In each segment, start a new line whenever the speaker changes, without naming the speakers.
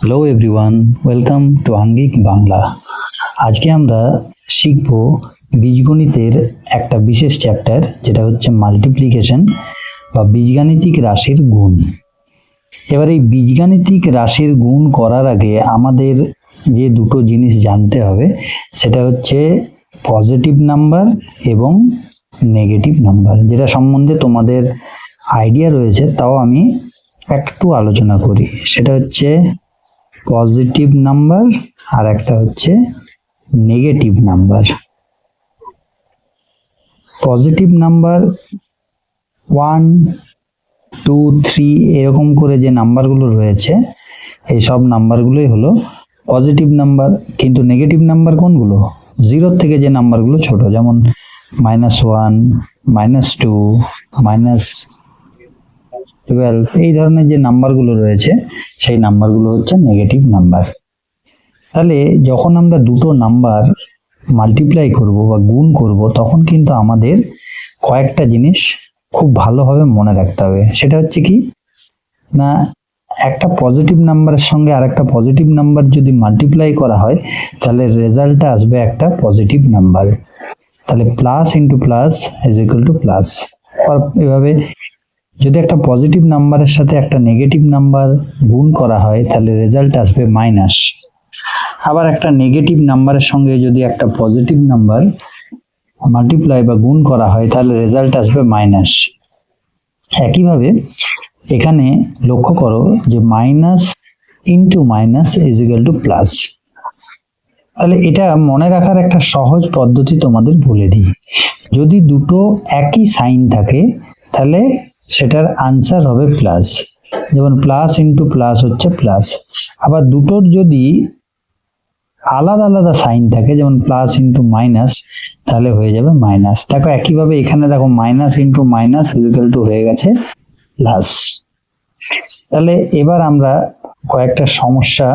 Hello everyone, welcome to Angik Bangla. আজকে আমরা শিখব বীজগণিতের একটা বিশেষ চ্যাপ্টার, যেটা হচ্ছে মাল্টিপ্লিকেশন বা বীজগাণিতিক রাশির গুণ। এবার এই বীজগাণিতিক রাশির গুণ করার আগে আমাদের যে দুটো জিনিস জানতে হবে, সেটা হচ্ছে পজিটিভ নাম্বার এবং নেগেটিভ নাম্বার, যেটা সম্বন্ধে তোমাদের আইডিয়া রয়েছে, তাও আমি একটু আলোচনা করি। সেটা হচ্ছে পজিটিভ নাম্বার আর একটা হচ্ছে নেগেটিভ নাম্বার। পজিটিভ নাম্বার 1, 2, 3 এরকম করে যে নাম্বারগুলো রয়েছে, এই সব নাম্বারগুলোই হলো পজিটিভ নাম্বার। কিন্তু নেগেটিভ নাম্বার কোনগুলো? 0 থেকে যে নাম্বারগুলো ছোট, যেমন -1, -2, -12, এই ধরনের যে নাম্বারগুলো রয়েছে, সেই নাম্বারগুলো হচ্ছে নেগেটিভ নাম্বার। তাহলে যখন আমরা দুটো নাম্বার মাল্টিপ্লাই করব বা গুণ করব, তখন কিন্তু আমাদের কয়েকটা জিনিস খুব ভালোভাবে মনে রাখতে হবে। সেটা হচ্ছে কি না, একটা পজিটিভ নাম্বারের সঙ্গে আর একটা পজিটিভ নাম্বার যদি মাল্টিপ্লাই করা হয়, তাহলে রেজাল্টটা আসবে একটা পজিটিভ নাম্বার। তাহলে plus into plus is equal to plus. এভাবে যদি একটা পজিটিভ নাম্বারের সাথে একটা নেগেটিভ নাম্বার গুণ করা হয়, তাহলে রেজাল্ট আসবে মাইনাস। আবার একটা নেগেটিভ নাম্বারের সঙ্গে যদি একটা পজিটিভ নাম্বার মাল্টিপ্লাই বা গুণ করা হয়, তাহলে রেজাল্ট আসবে মাইনাস। একইভাবে এখানে লক্ষ্য করো যে minus into minus is equal to plus. তাহলে এটা মনে রাখার একটা সহজ পদ্ধতি তোমাদের বলে দিই। যদি দুটো একই সাইন থাকে, তাহলে সেটার আনসার হবে প্লাস। যেমন প্লাস ইন্টু প্লাস হচ্ছে প্লাস। আবার দুটোর যদি আলাদা আলাদা সাইন থাকে, যেমন প্লাস ইন্টু মাইনাস, তাহলে হয়ে যাবে মাইনাস। দেখো একইভাবে এখানে দেখো minus into minus equal to হয়ে গেছে প্লাস। তাহলে এবার আমরা কয়েকটা সমস্যা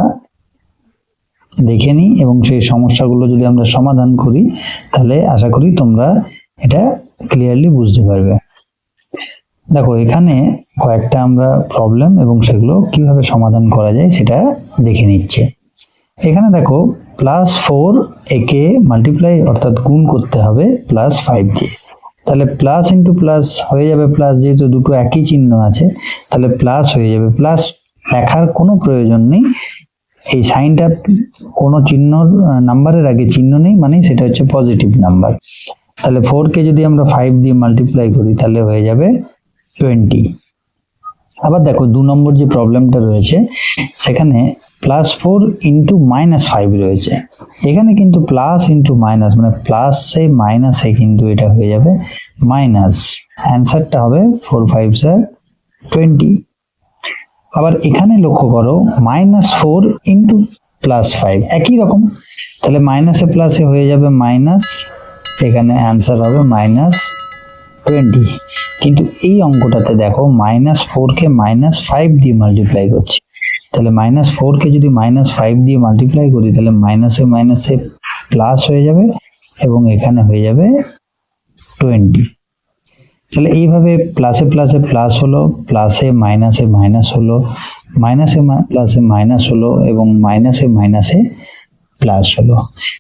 দেখে নিই এবং সেই সমস্যাগুলো যদি আমরা সমাধান করি, তাহলে আশা করি তোমরা এটা ক্লিয়ারলি বুঝতে পারবে। দেখো এখানে কয়েকটা আমরা প্রবলেম এবং সেগুলো কিভাবে সমাধান করা যায় সেটা দেখে নিচ্ছে। এখানে দেখো +4 একে মাল্টিপ্লাই অর্থাৎ গুণ করতে হবে +5 দিয়ে। তাহলে প্লাস ইন্টু প্লাস হয়ে যাবে প্লাস, যেহেতু দুটো একই চিহ্ন আছে, তাহলে প্লাস হয়ে যাবে। প্লাস লেখার কোনো প্রয়োজন নেই, এই সাইনটা কোনো চিহ্ন নাম্বারের আগে চিহ্ন নেই, মানে সেটা হচ্ছে পজিটিভ নাম্বার। তাহলে 4 কে যদি আমরা 5 দিয়ে মাল্টিপ্লাই করি, তাহলে হয়ে যাবে 20। আবার দেখো 2 নম্বর যে প্রবলেমটা রয়েছে, সেখানে +4 ইন্টু -5 রয়েছে। এখানে কিন্তু প্লাস ইন্টু মাইনাস, মানে প্লাসে মাইনাসে কিন্তু এটা হয়ে যাবে মাইনাস। অ্যান্সারটা হবে 4 5 20। আবার এখানে লক্ষ্য করো -4 ইন্টু +5 একই রকম, তাহলে মাইনাসে প্লাসে হয়ে যাবে মাইনাস, এখানে অ্যান্সার হবে -20। কিন্তু এই অঙ্কটাতে দেখো -4 কে -5 দিয়ে মাল্টিপ্লাই করছি, তাহলে -4 কে যদি -5 দিয়ে মাল্টিপ্লাই করি, তাহলে মাইনাসে মাইনাসে প্লাস হয়ে যাবে এবং এখানে হয়ে যাবে 20। তাহলে এইভাবে প্লাসে প্লাসে প্লাস হলো, প্লাসে মাইনাসে মাইনাস হলো, মাইনাসে প্লাসে মাইনাস হলো এবং মাইনাসে মাইনাসে প্লাস হলো।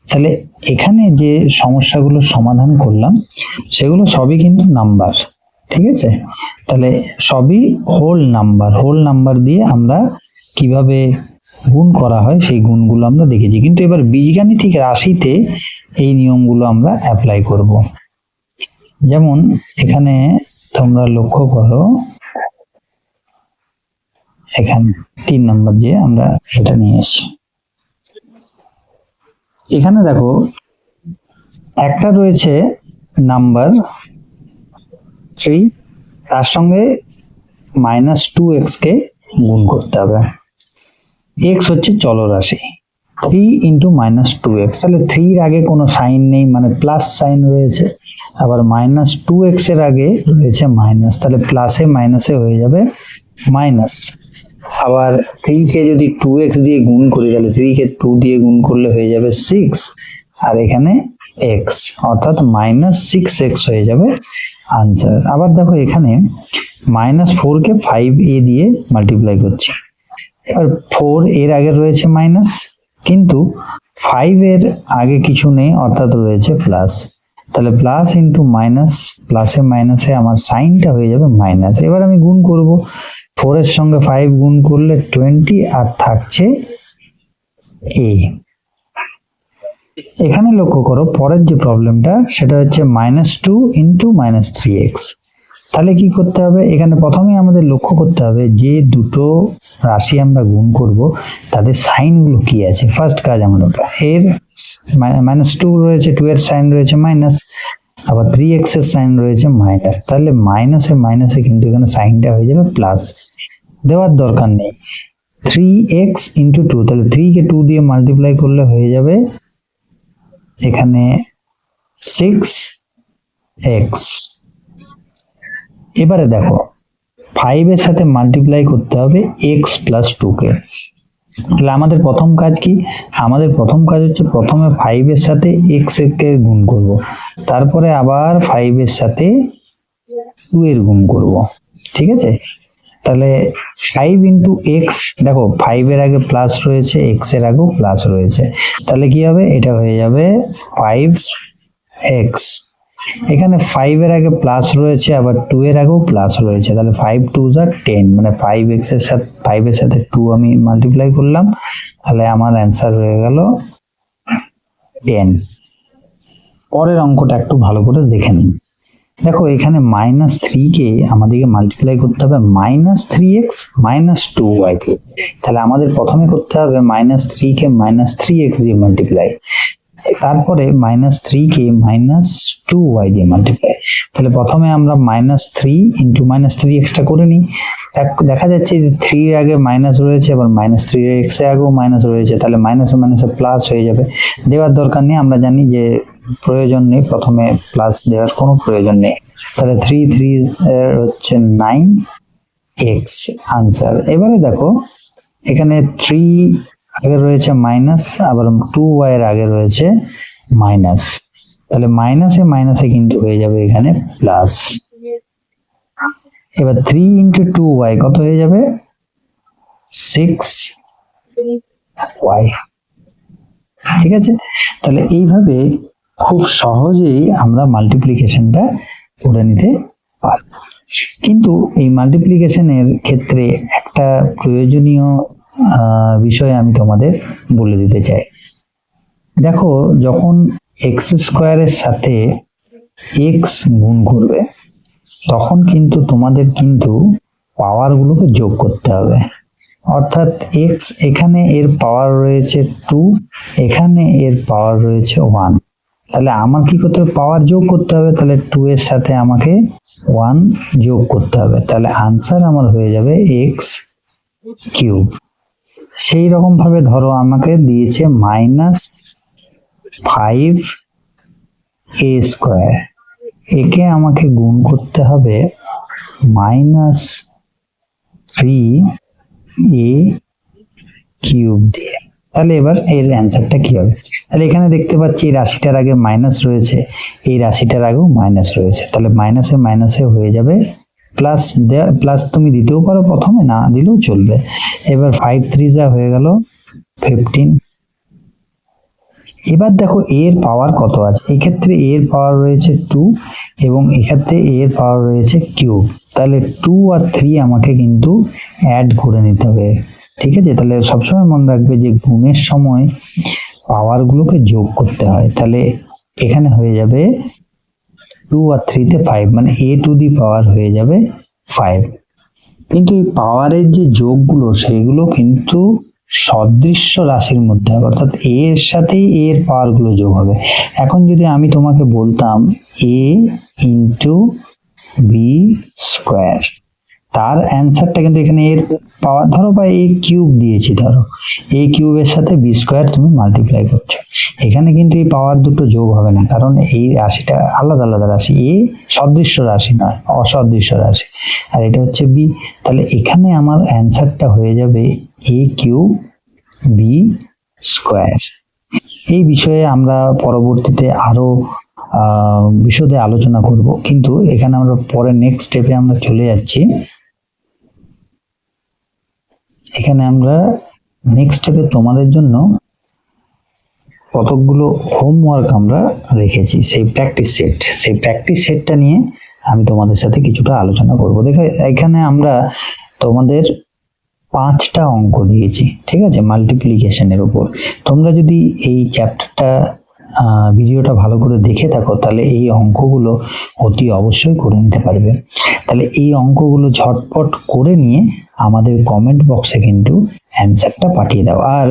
তাহলে এখানে যে সমস্যাগুলো সমাধান করলাম, সেগুলো সবই কিন্তু নাম্বার, ঠিক আছে? তাহলে সবই হোল নাম্বার দিয়ে আমরা কিভাবে গুণ করা হয় সেই গুণগুলো আমরা দেখেছি। কিন্তু এবার বীজগাণিতিক রাশিতে এই নিয়মগুলো আমরা অ্যাপ্লাই করব। যেমন এখানে তোমরা লক্ষ্য করো, এখানে 3 নম্বর যে আমরা এটা নিয়ে এসেছি। এখানে দেখো একটা রয়েছে নাম্বার 3, তার সঙ্গে -2x কে গুণ করতে হবে। x হচ্ছে চলরাশি, 3 ইন্টু -2x। তাহলে 3 এর আগে কোনো সাইন নেই, মানে প্লাস সাইন রয়েছে। আবার -2x এর আগে রয়েছে মাইনাস, তাহলে প্লাসে মাইনাসে হয়ে যাবে মাইনাস। আবার 3 কে যদি 2x দিয়ে গুণ করি, তাহলে 3 কে 2 দিয়ে গুণ করলে হয়ে যাবে 6, আর এখানে x অর্থাৎ -6x হয়ে যাবে আনসার। আবার দেখো এখানে -4 কে 5a দিয়ে মাল্টিপ্লাই করছি, এবার 4 এর আগে রয়েছে মাইনাস, কিন্তু 5 এর আগে কিছু নেই, অর্থাৎ রয়েছে প্লাস। তাহলে প্লাস ইন্টু মাইনাস, প্লাসে মাইনাসে আমার সাইনটা হয়ে যাবে মাইনাস। এবার আমি গুণ করব, 4 এর সঙ্গে 5 গুণ করলে 20, আর থাকছে a। এখানে লক্ষ্য করো পরের যে প্রবলেমটা, সেটা হচ্ছে -2 ইন্টু -3x। তাহলে কি করতে হবে, এখানে প্রথমেই আমাদের লক্ষ্য করতে হবে যে দুটো রাশি আমরা গুণ করব তাদের সাইনগুলো কি আছে। ফার্স্ট কাজ আমার ওটা, এর -2 রয়েছে, 2 এর সাইন রয়েছে মাইনাস, আবার 3x এর সাইন রয়েছে মাইনাস। তাহলে মাইনাসে মাইনাসে কিন্তু এখানে সাইনটা হয়ে যাবে প্লাস, দেওয়ার দরকার নেই। 3x ইন্টু 2, তাহলে 3 কে 2 দিয়ে মাল্টিপ্লাই করলে হয়ে যাবে এখানে 6x। এবারে দেখো 5 এর সাথে মাল্টিপ্লাই করতে হবে x প্লাস 2 কে। তাহলে আমাদের প্রথম কাজ কি, আমাদের প্রথম কাজ হচ্ছে প্রথমে 5 এর সাথে x কে গুণ করব, তারপরে আবার 5 এর সাথে 2 এর গুণ করব, ঠিক আছে। তাহলে 5 ইন্টু এক্স, দেখো 5 এর আগে প্লাস রয়েছে, x এর আগেও প্লাস রয়েছে, তাহলে কি হবে, এটা হয়ে যাবে 5x। এখানে 5 এর আগে প্লাস রয়েছে, আবার 2 এর আগেও প্লাস রয়েছে, তাহলে 5 2s are 10, মানে 5x এর সাথে 5 এর সাথে 2 আমি মাল্টিপ্লাই করলাম, তাহলে আমার অ্যান্সার হয়ে গেল 10। পরের অঙ্কটা একটু ভালো করে দেখে নিন। দেখো এখানে -3 কে আমাদেরকে মাল্টিপ্লাই করতে হবে -3x -2y দিয়ে। তাহলে আমাদের প্রথমে করতে হবে -3 কে -3x দিয়ে মাল্টিপ্লাই, তারপরে -3 কে -2y দিয়ে মাল্টিপ্লাই। তাহলে প্রথমে আমরা -3 ইন্টু -3x টা করে নিই। দেখা যাচ্ছে যে 3 এর আগে মাইনাস রয়েছে, আবার -3x এর আগেও মাইনাস রয়েছে, তাহলে মাইনাসে মাইনাসে প্লাস হয়ে যাবে, দেওয়ার দরকার নেই, আমরা জানি যে প্রয়োজন নেই, প্রথমে প্লাস দেওয়ার কোনো প্রয়োজন নেই। তাহলে 3 3 এর হচ্ছে 9x আনসার। এবারে দেখো এখানে 3 আগে রয়েছে মাইনাস, আবার 2y এর আগে রয়েছে মাইনাস, তাহলে মাইনাসে মাইনাসে কিন্তু হয়ে যাবে এখানে প্লাস। এবার 3 ইন্টু 2y কত হয়ে যাবে, 6y, ঠিক আছে। তাহলে এইভাবে খুব সহজেই আমরা মাল্টিপ্লিকেশনটা করে নিতে পারব। কিন্তু এই মাল্টিপ্লিকেশনের ক্ষেত্রে একটা প্রয়োজনীয় বিষয় আমি তোমাদের বলে দিতে চাই। দেখো যখন এক্স স্কোয়ারের সাথে এক্স গুণ করবে, তখন কিন্তু তোমাদের কিন্তু পাওয়ারগুলোকে যোগ করতে হবে। অর্থাৎ এক্স, এখানে এর পাওয়ার রয়েছে 2, এখানে এর পাওয়ার রয়েছে 1, তাহলে আমার কি করতে হবে, পাওয়ার যোগ করতে হবে। তাহলে 2 এর সাথে আমাকে 1 যোগ করতে হবে, তাহলে আনসার আমার হয়ে যাবে এক্স কিউব। সেই রকম ভাবে ধরো আমাকে দিয়েছে -5a স্কোয়ার, একে আমাকে গুণ করতে হবে -3a কিউব দিয়ে। তাহলে এবার এর অ্যান্সারটা কি হবে, তাহলে এখানে দেখতে পাচ্ছি এই রাশিটার আগে মাইনাস রয়েছে, এই রাশিটার আগেও মাইনাস রয়েছে, তাহলে মাইনাসে মাইনাসে হয়ে যাবে প্লাস। প্লাস তুমি দিতেও পারো, প্রথমে না দিলেও চলবে। এবার 5 3 যা হয়ে গেল 15। এবার দেখো এর পাওয়ার কত আছে, এক্ষেত্রে এর পাওয়ার রয়েছে 2 এবং এক্ষেত্রে এর পাওয়ার রয়েছে কিউব, তাহলে 2 আর 3 আমাকে কিন্তু অ্যাড করে নিতে হবে, ঠিক আছে। তাহলে সবসময় মনে রাখবে যে গুণের সময় পাওয়ারগুলোকে যোগ করতে হয়। তাহলে এখানে হয়ে যাবে 2 আর 3 তে 5, মানে a টু দি পাওয়ার হয়ে যাবে 5। কিন্তু এই পাওয়ারের যে যোগগুলো সেগুলো কিন্তু সদৃশ্য রাশির মধ্যে হবে, অর্থাৎ a এর সাথেই a এর পাওয়ারগুলো যোগ হবে। এখন যদি আমি তোমাকে বলতাম a ইন্টু বি স্কোয়ার, তার অ্যান্সারটা কিন্তু এখানে এর পাওয়ার ধরো বা a কিউব দিয়েছি, ধরো a কিউবের সাথে বি স্কোয়ার তুমি মাল্টিপ্লাই করছো, এখানে কিন্তু এই পাওয়ার দুটো যোগ হবে না, কারণ এই রাশিটা আলাদা আলাদা রাশি, a সদৃশ্য রাশি নয়, অসদৃশ্য রাশি, আর এটা হচ্ছে b। তাহলে এখানে আমার অ্যান্সারটা হয়ে যাবে a কিউব বি স্কোয়ার। এই বিষয়ে আমরা পরবর্তীতে আরো বিশদে আলোচনা করব, কিন্তু এখানে আমরা পরে নেক্সট স্টেপে আমরা চলে যাচ্ছি। এখানে আমরা নেক্সট স্টেপে তোমাদের জন্য কতকগুলো হোমওয়ার্ক আমরা রেখেছি, সেই প্র্যাকটিস সেটটা নিয়ে আমি তোমাদের সাথে কিছুটা আলোচনা করব। দেখো এখানে আমরা তোমাদের 5টা অঙ্ক দিয়েছি, ঠিক আছে, মাল্টিপ্লিকেশনের উপর। তোমরা যদি এই চ্যাপ্টারটা ভিডিওটা ভালো করে দেখে থাকো তাহলে এই অঙ্কগুলো অতি অবশ্যই করে নিতে পারবে। তাহলে এই অঙ্কগুলো ঝটপট করে নিয়ে আমাদের কমেন্ট বক্সে কিন্তু অ্যান্সারটা পাঠিয়ে দাও। আর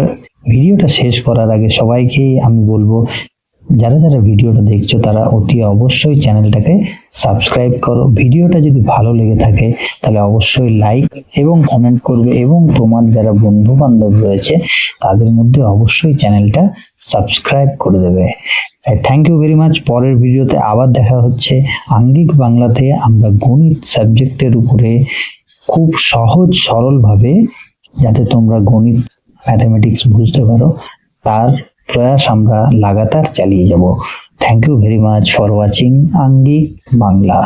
ভিডিওটা শেষ করার আগে সবাইকে আমি বলবো, যারা যারা ভিডিওটা দেখছো তারা অতি অবশ্যই চ্যানেলটাকে সাবস্ক্রাইব করো। ভিডিওটা যদি ভালো লেগে থাকে তাহলে অবশ্যই লাইক এবং কমেন্ট করবে, এবং তোমার যারা বন্ধু বান্ধব রয়েছে তাদের মধ্যে অবশ্যই চ্যানেলটা সাবস্ক্রাইব করে দেবে। Thank you very much. পরের ভিডিওতে আবার দেখা হচ্ছে। আঙ্গিক বাংলাতে আমরা গণিত সাবজেক্টের উপরে খুব সহজ সরলভাবে যাতে তোমরা গণিত ম্যাথমেটিক্স বুঝতে পারো তার প্রয়াস আমরা লাগাতার চালিয়ে যাব। Thank you very much for watching Angik Bangla.